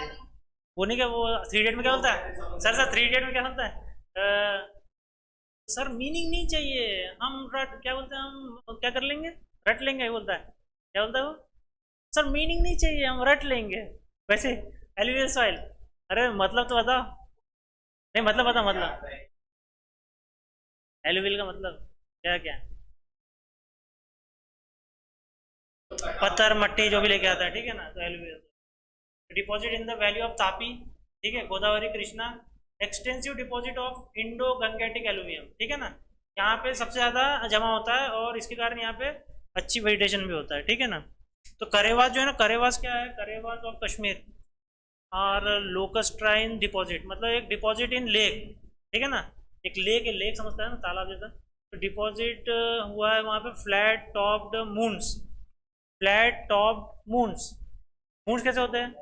वो नहीं क्या, वो थ्री इडियट में क्या बोलता है सर, सर थ्री इडियट में क्या बोलता है, सर मीनिंग नहीं चाहिए, हम रट, क्या बोलते हैं, हम क्या कर लेंगे, रट लेंगे बोलता है, क्या बोलता है वो, सर मीनिंग नहीं चाहिए, हम रट लेंगे। वैसे एलुवियल सॉइल, अरे मतलब तो बताओ। नहीं मतलब बताओ, मतलब एलुवियल का मतलब क्या क्या है? पत्थर मट्टी जो भी लेके आता है, ठीक है ना, तो alluvial. Deposit in the valley of Tapi, ठीक है, Godavari Krishna. Extensive deposit of Indo Gangetic alluvium, ठीक है ना। यहाँ पे सबसे ज़्यादा जमा होता है और इसके कारण यहाँ पे अच्छी वेजिटेशन भी होता है, ठीक है ना। तो करेवास जो है ना, करेवास क्या है, करेवास ऑफ कश्मीर और लोकस्ट्राइन डिपॉजिट, मतलब एक डिपॉजिट इन लेक, ठीक है ना। एक लेक है, लेक समझता है ना, तालाब जैसा। तो डिपॉजिट हुआ है वहाँ पे flat topped moons. Flat top moons, moons कैसे होते हैं,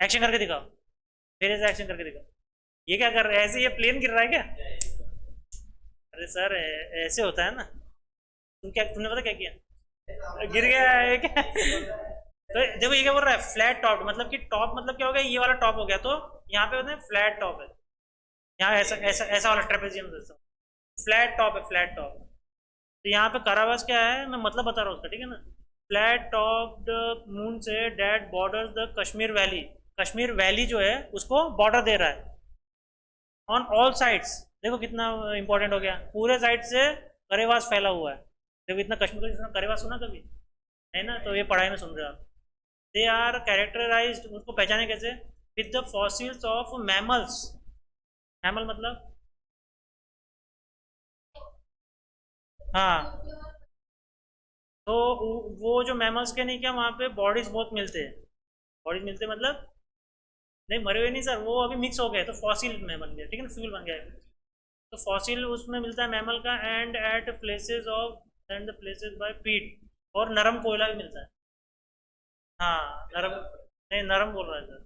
एक्शन करके दिखाओ, मेरे से एक्शन करके दिखाओ। ये क्या कर रहे हैं, ऐसे ये प्लेन गिर रहा है क्या? अरे सर ऐसे होता है ना। तुम क्या, तुमने पता क्या किया, गिर गया है क्या? तो देखो ये क्या बोल रहा है, फ्लैट टॉप, मतलब कि टॉप मतलब क्या हो गया, ये वाला टॉप हो गया, तो यहाँ पे होता है फ्लैट टॉप है। यहाँ ऐसा ऐसा ऐसा वाला ट्रेपेजियम जैसा फ्लैट टॉप है, फ्लैट टॉप। तो यहाँ पे कारावास क्या है, मैं मतलब बता रहा हूँ उसका, ठीक है ना। फ्लैट टॉप द मून से that border the Kashmir valley, Kashmir valley जो है उसको बॉर्डर दे रहा है ऑन ऑल साइड्स। देखो कितना इंपॉर्टेंट हो गया, पूरे साइड से करेवास फैला हुआ है। देखो इतना कश्मीर का करेवास सुना कभी, है ना, तो ये पढ़ाई में सुन रहे हो आप। दे आर कैरेक्टराइज्ड, उसको पहचाने कैसे, with the fossils of mammals. Mammal मतलब, हाँ, तो वो जो मैमल्स के, नहीं क्या, वहाँ पे बॉडीज बहुत मिलते हैं। बॉडीज मिलते हैं मतलब, नहीं मरे हुए नहीं सर, वो अभी मिक्स हो गए तो फॉसिल में बन गया, ठीक है ना, फ्यूल बन गया है। तो फॉसिल उसमें मिलता है मैमल का, and at places of, and the places by peat, और नरम कोयला भी मिलता है। हाँ नरम, नहीं नरम बोल रहा है सर।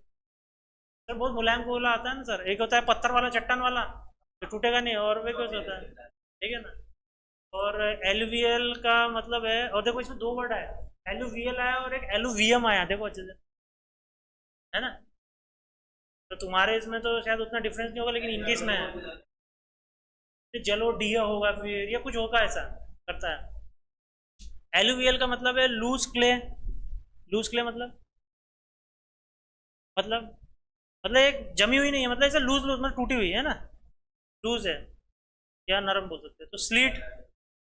सर बहुत मुलायम कोयला आता है ना सर, एक होता है पत्थर वाला, चट्टान वाला, जो टूटेगा नहीं, और वे कैसे होता है, ठीक है ना। और एलुवियल का मतलब है, और देखो इसमें दो वर्ड है, एलुवियल आया और एक एलुवियम आया, देखो अच्छे से, है ना। तो तुम्हारे इसमें तो शायद उतना डिफरेंस नहीं होगा, लेकिन इनके इसमें है। जलोढ़ होगा फिर, या कुछ होगा ऐसा करता है। एलुवियल का मतलब है लूज क्ले। लूज क्ले मतलब मतलब एक जमी हुई नहीं है, मतलब ऐसा लूज लूज मतलब टूटी हुई है ना, लूज है, या नरम बोल सकते हैं। तो स्लीट,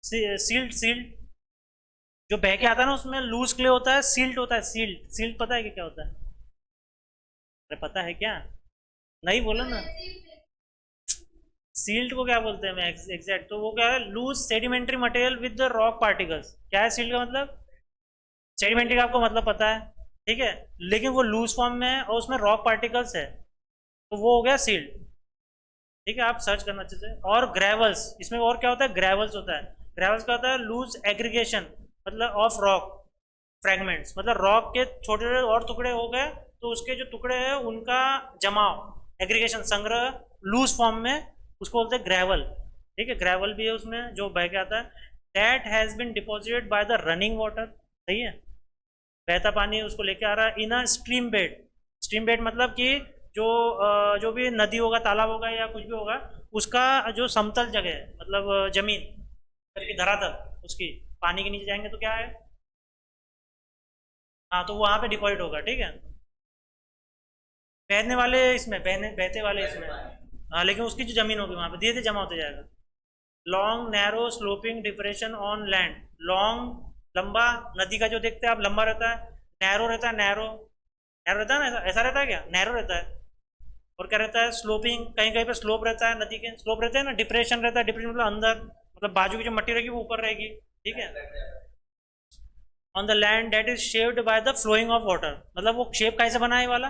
सील्ट, सील्ट जो बह के आता है ना, उसमें लूज क्ले होता है, सील्ट होता है, सील्ट, सील्ट पता है कि क्या होता है, अरे पता है क्या, नहीं बोलो ना। सील्ट को क्या बोलते हैं, मैं एग्जैक्ट, तो वो क्या है, loose sedimentary material with the rock particles. क्या है सील्ट का मतलब, सेडिमेंट्री का आपको मतलब पता है, ठीक है, लेकिन वो लूज फॉर्म में है और उसमें रॉक पार्टिकल्स है, तो वो हो गया सील्ट। ठीक है, आप सर्च करना अच्छे से। और ग्रेवल्स, इसमें और क्या होता है, ग्रेवल्स होता है। ग्रेवल्स का होता है लूज एग्रीगेशन, मतलब ऑफ रॉक फ्रेगमेंट्स, मतलब रॉक के छोटे छोटे और टुकड़े हो गए, तो उसके जो टुकड़े हैं उनका जमाव, एग्रीगेशन, संग्रह, लूज फॉर्म में, उसको बोलते हैं ग्रेवल। ठीक है, ग्रेवल भी है उसमें जो बह के आता है। That has been deposited by the running water, सही है, बहता पानी उसको लेके आ रहा है in a stream bed. Stream bed मतलब कि जो भी नदी होगा, तालाब होगा या कुछ भी होगा, उसका जो समतल जगह है, मतलब जमीन करके धरातल, उसकी पानी के नीचे जाएंगे तो क्या है? हाँ, तो वहां पे डिपॉजिट होगा, ठीक है। बहने वाले इसमें, बहने बहते वाले इसमें, हाँ, लेकिन उसकी जो जमीन होगी वहां पे धीरे धीरे जमा होते जाएगा। Long narrow sloping depression on land. Long लंबा, नदी का जो देखते हैं आप लंबा रहता है, नैरो रहता है, नैरो नैरो रहता है ना, ऐसा ऐसा रहता है क्या? नैरो रहता है। और क्या रहता है? स्लोपिंग, कहीं कहीं पे स्लोप रहता है, नदी के स्लोप रहते हैं ना। डिप्रेशन रहता है, डिप्रेशन मतलब अंदर, मतलब बाजू की जो मट्टी रहेगी वो ऊपर रहेगी, ठीक है। On the land that is shaped by the flowing of water, मतलब वो शेप कैसे बना है ये वाला?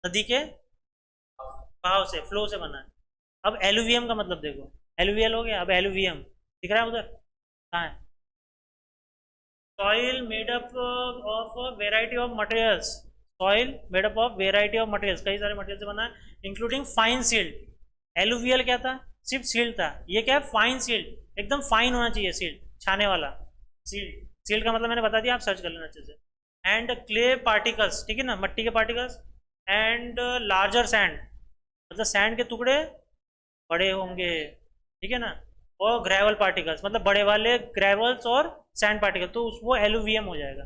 नदी के बहाव से, फ्लो से बना है। अब एलुवियम का मतलब देखो, एलुवियल हो गया, अब एलुवियम दिख रहा है उधर, कहाँ है? Soil made up of variety of materials, soil made up of variety of materials, कई सारे मटेरियल से बना है, इंक्लूडिंग फाइन सील्ड। एलुवियल क्या था? सिर्फ सील्ड था, ये क्या है? फाइन सील्ड, एकदम फाइन होना चाहिए सील्ड, छाने वाला सील्ड। सील्ड का मतलब मैंने बता दिया, आप सर्च कर लेना अच्छे से। एंड क्ले पार्टिकल्स, ठीक है ना, मट्टी के पार्टिकल्स। एंड लार्जर सैंड, मतलब सैंड के टुकड़े बड़े होंगे, ठीक है ना। और ग्रेवल पार्टिकल्स, मतलब बड़े वाले ग्रेवल्स और सैंड पार्टिकल, तो वो एलुवियम हो जाएगा।